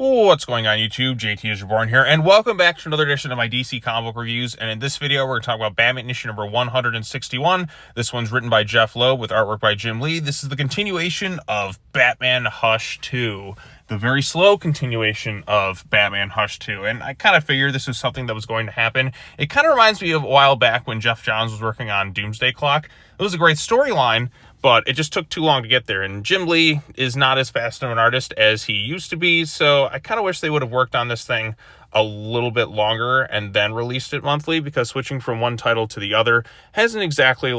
What's going on, YouTube? JT is Reborn here, and welcome back to another edition of my DC comic book reviews. And in this video, we're going to talk about Batman issue number 161. This one's written by Jeff Loeb with artwork by Jim Lee. This is the continuation of Batman Hush 2. The very slow continuation of Batman Hush 2. And I kind of figured this was something that was going to happen. It kind of reminds me of a while back when Jeff Johns was working on Doomsday Clock. It was a great storyline, but it just took too long to get there. And Jim Lee is not as fast of an artist as he used to be, so I kind of wish they would have worked on this thing a little bit longer and then released it monthly, because switching from one title to the other hasn't exactly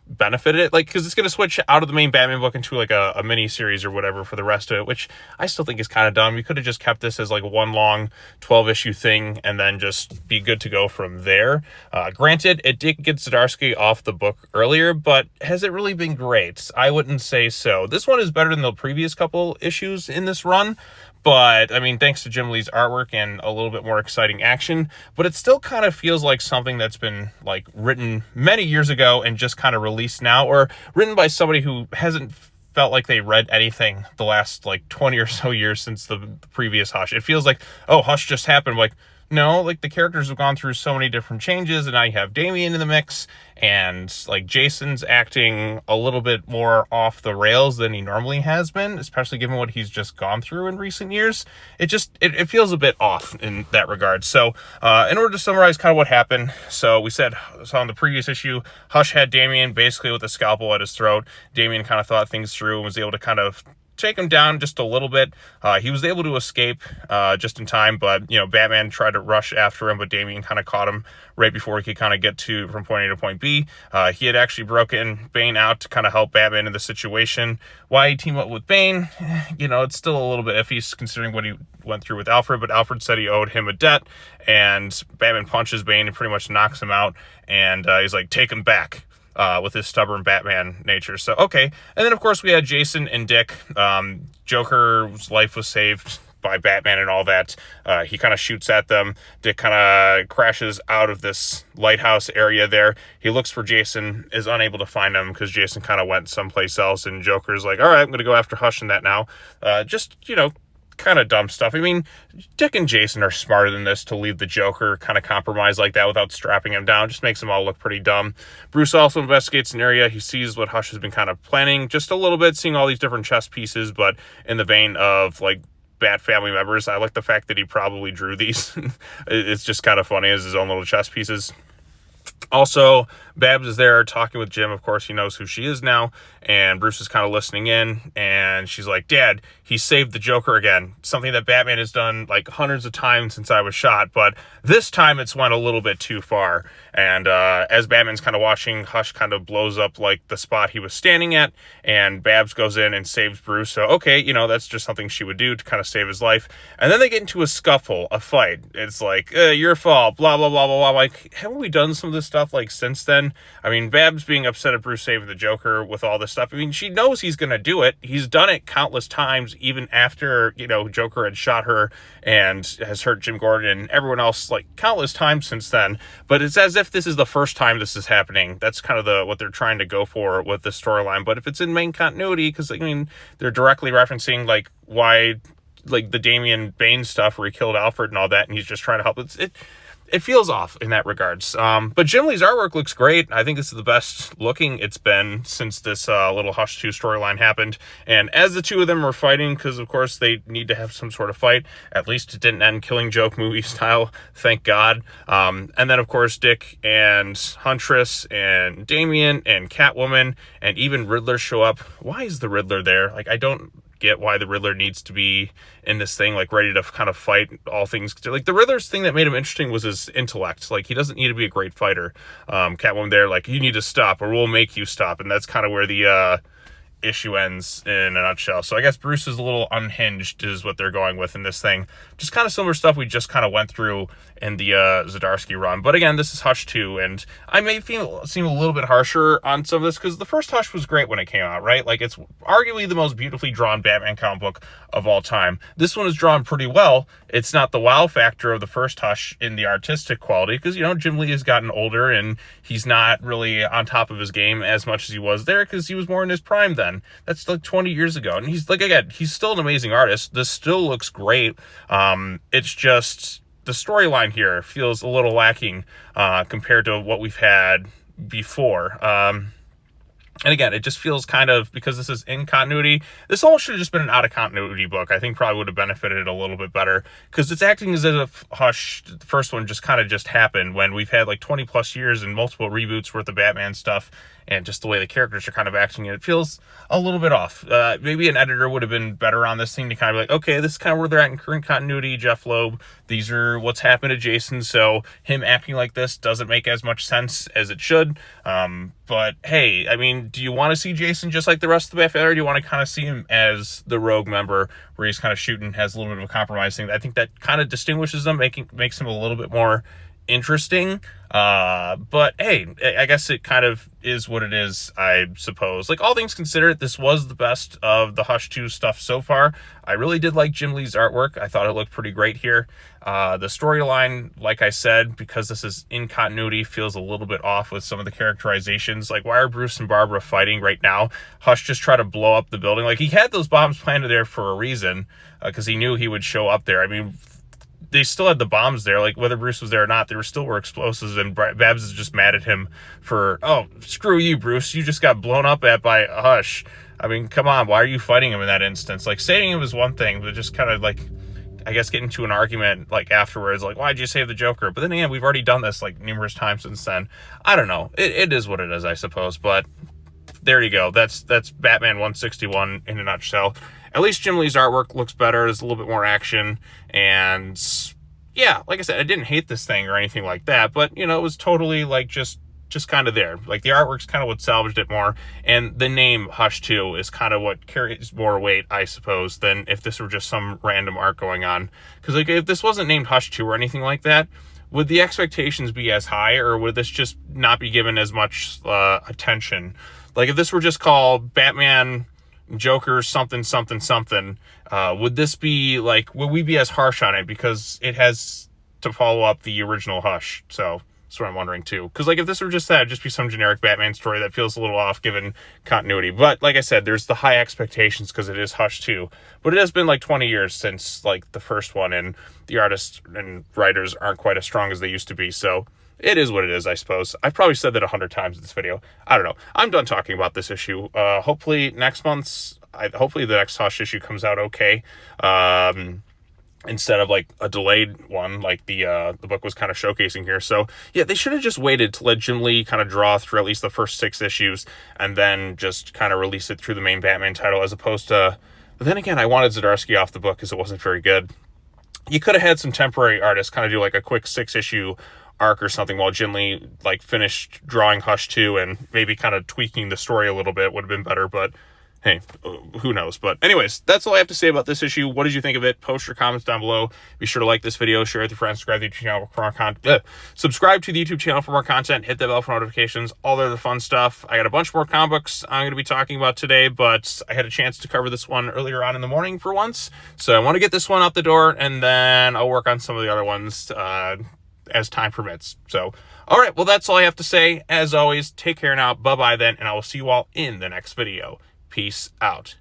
benefited it, because it's going to switch out of the main Batman book into a mini series or whatever for the rest of it, which I still think is kind of dumb. You could have just kept this as one long 12-issue thing and then just be good to go from there. Granted, it did get Zdarsky off the book earlier, but has it really been great? I wouldn't say so. This one is better than the previous couple issues in this run, but, I mean, thanks to Jim Lee's artwork and a little bit more exciting action, but it still kind of feels like something that's been, written many years ago and just kind of released now, or written by somebody who hasn't felt like they read anything the last, 20 or so years since the previous Hush. It feels like, oh, Hush just happened. No, the characters have gone through so many different changes, and now you have Damian in the mix, and Jason's acting a little bit more off the rails than he normally has been, especially given what he's just gone through in recent years. It feels a bit off in that regard. So in order to summarize kind of what happened, so we saw in the previous issue, Hush had Damian basically with a scalpel at his throat. Damian kind of thought things through and was able to kind of take him down just a little bit. He was able to escape just in time, but Batman tried to rush after him, but Damian kind of caught him right before he could kind of get from point A to point B. He had actually broken Bane out to kind of help Batman in the situation. Why he teamed up with Bane, it's still a little bit iffy considering what he went through with Alfred, but Alfred said he owed him a debt, and Batman punches Bane and pretty much knocks him out, and he's like, take him back. With his stubborn Batman nature. So, okay. And then, of course, we had Jason and Dick. Joker's life was saved by Batman and all that. He kind of shoots at them. Dick kind of crashes out of this lighthouse area there. He looks for Jason, is unable to find him because Jason kind of went someplace else, and Joker's like, all right, I'm going to go after Hush and that now. Kind of dumb stuff. I mean, Dick and Jason are smarter than this to leave the Joker kind of compromised like that without strapping him down. Just makes them all look pretty dumb. Bruce also investigates an area. He sees what Hush has been kind of planning just a little bit, seeing all these different chess pieces, but in the vein of Bat family members. I like the fact that he probably drew these. It's just kind of funny as his own little chess pieces. Also, Babs is there talking with Jim. Of course, he knows who she is now, and Bruce is kind of listening in, and she's like, Dad, he saved the Joker again. Something that Batman has done hundreds of times since I was shot, but this time it's went a little bit too far. And as Batman's kind of watching, Hush kind of blows up the spot he was standing at, and Babs goes in and saves Bruce. So, okay, that's just something she would do to kind of save his life. And then they get into a scuffle, a fight. It's your fault, blah, blah, blah, blah, blah. Haven't we done some of this stuff since then? I mean, Babs being upset at Bruce saving the Joker with all this stuff. I mean, she knows he's going to do it. He's done it countless times, even after, Joker had shot her and has hurt Jim Gordon and everyone else, countless times since then. But it's as if this is the first time this is happening. That's kind of what they're trying to go for with this storyline. But if it's in main continuity, because, they're directly referencing, why, the Damian Bane stuff where he killed Alfred and all that, and he's just trying to help. It feels off in that regards. But Jim Lee's artwork looks great. I think this is the best looking it's been since this little Hush 2 storyline happened. And as the two of them were fighting, because of course they need to have some sort of fight, at least it didn't end Killing Joke movie style, thank God. And then of course Dick and Huntress and Damian and Catwoman and even Riddler show up. Why is the Riddler there? I don't get why the Riddler needs to be in this thing, ready to kind of fight all things. The Riddler's thing that made him interesting was his intellect. He doesn't need to be a great fighter. Catwoman there, you need to stop or we'll make you stop. And that's kind of where the issue ends in a nutshell. So I guess Bruce is a little unhinged is what they're going with in this thing. Just kind of similar stuff we just kind of went through in the Zdarsky run. But again, this is Hush 2, and I may seem a little bit harsher on some of this because the first Hush was great when it came out, right? It's arguably the most beautifully drawn Batman comic book of all time. This one is drawn pretty well. It's not the wow factor of the first Hush in the artistic quality because, Jim Lee has gotten older and he's not really on top of his game as much as he was there because he was more in his prime then. then. That's like 20 years ago. And he's like, again, he's still an amazing artist. This still looks great. It's just the storyline here feels a little lacking compared to what we've had before. And again, it just feels kind of, because this is in continuity, this almost should have just been an out-of-continuity book. I think probably would have benefited it a little bit better, because it's acting as if Hush, the first one, just kind of just happened when we've had like 20 plus years and multiple reboots worth of Batman stuff, and just the way the characters are kind of acting, it feels a little bit off. Maybe an editor would have been better on this thing to kind of be like, okay, this is kind of where they're at in current continuity, Jeff Loeb. These are what's happened to Jason, so him acting like this doesn't make as much sense as it should. But hey, I mean, do you want to see Jason just like the rest of the Bat family, or do you want to kind of see him as the rogue member where he's kind of shooting, has a little bit of a compromise thing? I think that kind of distinguishes him, makes him a little bit more interesting. But hey, I guess it kind of is what it is, I suppose. Like, all things considered, this was the best of the Hush 2 stuff so far. I really did like Jim Lee's artwork. I thought it looked pretty great here. The storyline, like I said, because this is in continuity, feels a little bit off with some of the characterizations. Like, why are Bruce and Barbara fighting right now? Hush just tried to blow up the building. Like, he had those bombs planted there for a reason, because he knew he would show up there. I mean, they still had the bombs there, like whether Bruce was there or not, there still were explosives, and Babs is just mad at him for, oh, screw you, Bruce, you just got blown up at by Hush. I mean, come on, why are you fighting him in that instance? Like, saving him is one thing, but just kind of like, I guess, getting to an argument like afterwards, like, why'd you save the Joker? But then again, we've already done this like numerous times since then. I don't know, it is what it is, I suppose. But there you go, that's Batman 161 in a nutshell. At least Jim Lee's artwork looks better. There's a little bit more action. And yeah, like I said, I didn't hate this thing or anything like that. But, you know, it was totally like just kind of there. Like, the artwork's kind of what salvaged it more. And the name Hush 2 is kind of what carries more weight, I suppose, than if this were just some random art going on. Because, like, if this wasn't named Hush 2 or anything like that, would the expectations be as high, or would this just not be given as much attention? Like, if this were just called Batman Joker something something something, would this be like, would we be as harsh on it because it has to follow up the original Hush? So that's what I'm wondering too, because like, if this were just that, it'd just be some generic Batman story that feels a little off given continuity. But like I said, there's the high expectations because it is Hush 2, but it has been like 20 years since like the first one, and the artists and writers aren't quite as strong as they used to be. So it is what it is, I suppose. I've probably said that 100 times in this video. I don't know. I'm done talking about this issue. Hopefully next month's, hopefully the next Hush issue comes out okay. Instead of like a delayed one, like the book was kind of showcasing here. So yeah, they should have just waited to let Jim Lee kind of draw through at least the first 6 issues, and then just kind of release it through the main Batman title, as opposed to, but then again, I wanted Zdarsky off the book because it wasn't very good. You could have had some temporary artists kind of do like a quick 6-issue arc or something while Jim Lee like finished drawing Hush 2, and maybe kind of tweaking the story a little bit would have been better. But hey, who knows? But anyways, that's all I have to say about this issue. What did you think of it? Post your comments down below. Be sure to like this video, share it with your friends, subscribe to the YouTube channel for more content. Subscribe to the YouTube channel for more content. Hit the bell for notifications. All the other fun stuff. I got a bunch more comic books I'm going to be talking about today, but I had a chance to cover this one earlier on in the morning for once, so I want to get this one out the door, and then I'll work on some of the other ones as time permits. So, all right, well, that's all I have to say. As always, take care now. Bye-bye then, and I will see you all in the next video. Peace out.